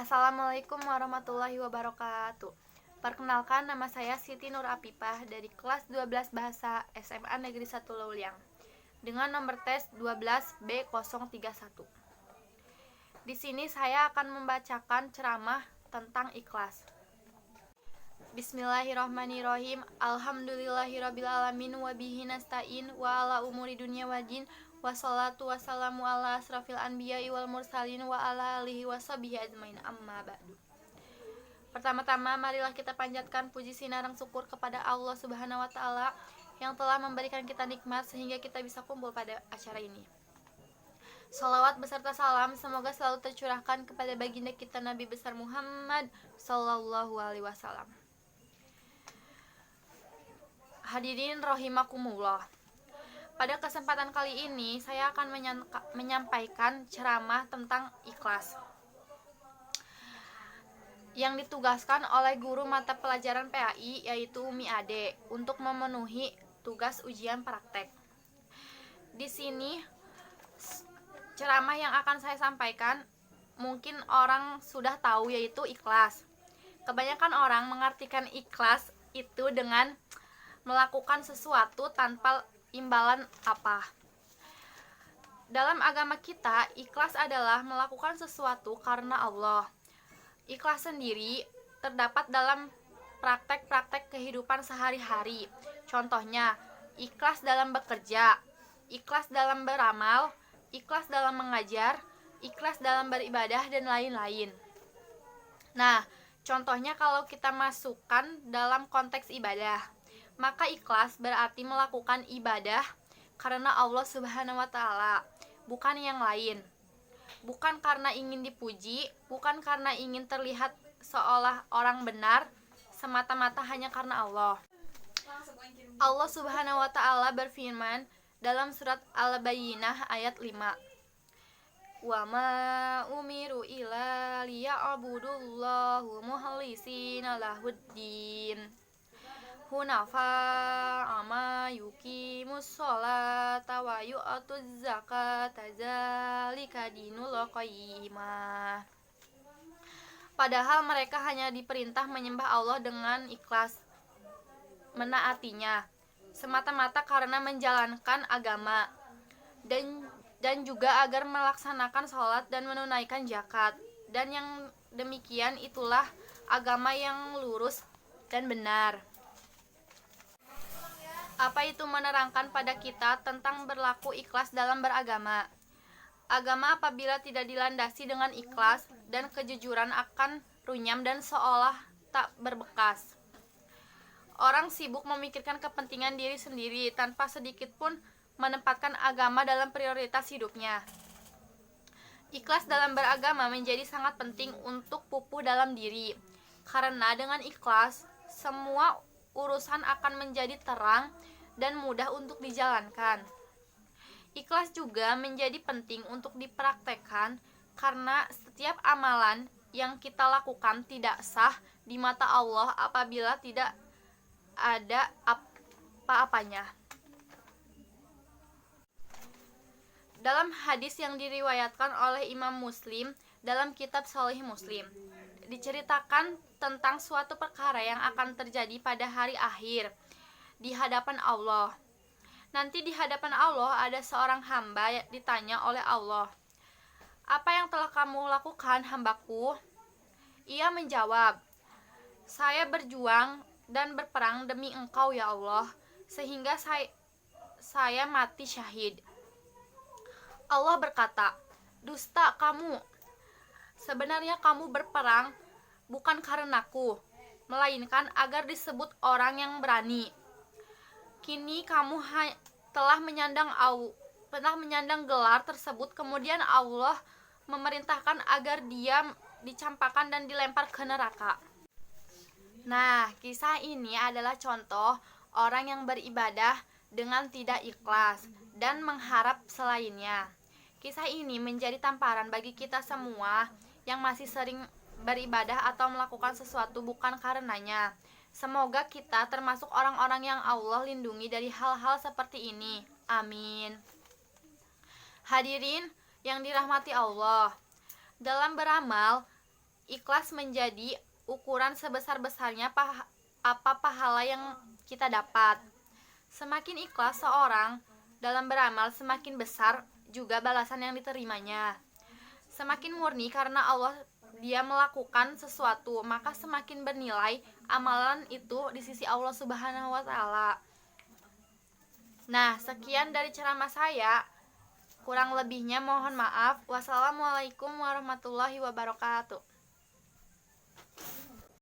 Assalamualaikum warahmatullahi wabarakatuh. Perkenalkan, nama saya Siti Nur Apipah dari kelas 12 Bahasa SMA Negeri 1 Luliang dengan nomor tes 12B031. Di sini saya akan membacakan ceramah tentang ikhlas. Bismillahirrahmanirrahim. Alhamdulillahirrabbilalamin wabihi nasta'in wa ala umuri dunya wajin. Wassalatu wassalamu ala asrafil anbiya'i wal mursalin wa ala alihi washabihi ajmain, amma ba'du. Pertama-tama marilah kita panjatkan puji sinarang syukur kepada Allah Subhanahu wa taala yang telah memberikan kita nikmat sehingga kita bisa kumpul pada acara ini. Salawat beserta salam semoga selalu tercurahkan kepada baginda kita Nabi besar Muhammad sallallahu alaihi wasallam. Hadirin rahimakumullah. Pada kesempatan kali ini saya akan menyampaikan ceramah tentang ikhlas yang ditugaskan oleh guru mata pelajaran PAI yaitu Umi Ade untuk memenuhi tugas ujian praktek. Di sini ceramah yang akan saya sampaikan mungkin orang sudah tahu yaitu ikhlas. Kebanyakan orang mengartikan ikhlas itu dengan melakukan sesuatu tanpa imbalan apa. Dalam agama kita, ikhlas adalah melakukan sesuatu karena Allah. Ikhlas sendiri terdapat dalam praktek-praktek kehidupan sehari-hari. Contohnya, ikhlas dalam bekerja, ikhlas dalam beramal, ikhlas dalam mengajar, ikhlas dalam beribadah, dan lain-lain. Nah, contohnya kalau kita masukkan dalam konteks ibadah, maka ikhlas berarti melakukan ibadah karena Allah Subhanahu wa taala, bukan yang lain. Bukan karena ingin dipuji, bukan karena ingin terlihat seolah orang benar, semata-mata hanya karena Allah. Allah Subhanahu wa taala berfirman dalam surat Al-Bayyinah ayat 5. Wa ma umiru illa liya'budullahu mukhlisina lahuddin hunafa ama yuqimus sholata wa yu'tuz zakata dzalika dinul qayyimah. Padahal mereka hanya diperintah menyembah Allah dengan ikhlas, menaatinya semata-mata karena menjalankan agama dan juga agar melaksanakan sholat dan menunaikan zakat, dan yang demikian itulah agama yang lurus dan benar. Apa itu menerangkan pada kita tentang berlaku ikhlas dalam beragama? Agama apabila tidak dilandasi dengan ikhlas dan kejujuran akan runyam dan seolah tak berbekas. Orang sibuk memikirkan kepentingan diri sendiri tanpa sedikit pun menempatkan agama dalam prioritas hidupnya. Ikhlas dalam beragama menjadi sangat penting untuk pupuh dalam diri, karena dengan ikhlas semua urusan akan menjadi terang dan mudah untuk dijalankan. Ikhlas juga menjadi penting untuk dipraktekkan karena setiap amalan yang kita lakukan tidak sah di mata Allah apabila tidak ada apa-apanya. Dalam hadis yang diriwayatkan oleh Imam Muslim dalam kitab Sahih Muslim, diceritakan tentang suatu perkara yang akan terjadi pada hari akhir di hadapan Allah. Nanti di hadapan Allah ada seorang hamba yang ditanya oleh Allah, "Apa yang telah kamu lakukan, hambaku?" Ia menjawab, "Saya berjuang dan berperang demi Engkau ya Allah, sehingga saya mati syahid." Allah berkata, "Dusta kamu. Sebenarnya kamu berperang bukan karenaku, melainkan agar disebut orang yang berani. Kini kamu telah menyandang gelar tersebut, kemudian Allah memerintahkan agar dia dicampakkan dan dilempar ke neraka." Nah, kisah ini adalah contoh orang yang beribadah dengan tidak ikhlas dan mengharap selainnya. Kisah ini menjadi tamparan bagi kita semua yang masih sering beribadah atau melakukan sesuatu bukan karenanya. Semoga kita termasuk orang-orang yang Allah lindungi dari hal-hal seperti ini. Amin. Hadirin yang dirahmati Allah, dalam beramal ikhlas menjadi ukuran sebesar-besarnya apa pahala yang kita dapat. Semakin ikhlas seorang dalam beramal, semakin besar juga balasan yang diterimanya. Semakin murni karena Allah dia melakukan sesuatu, maka semakin bernilai amalan itu di sisi Allah Subhanahu wa taala. Nah, sekian dari ceramah saya. Kurang lebihnya mohon maaf. Wassalamualaikum warahmatullahi wabarakatuh.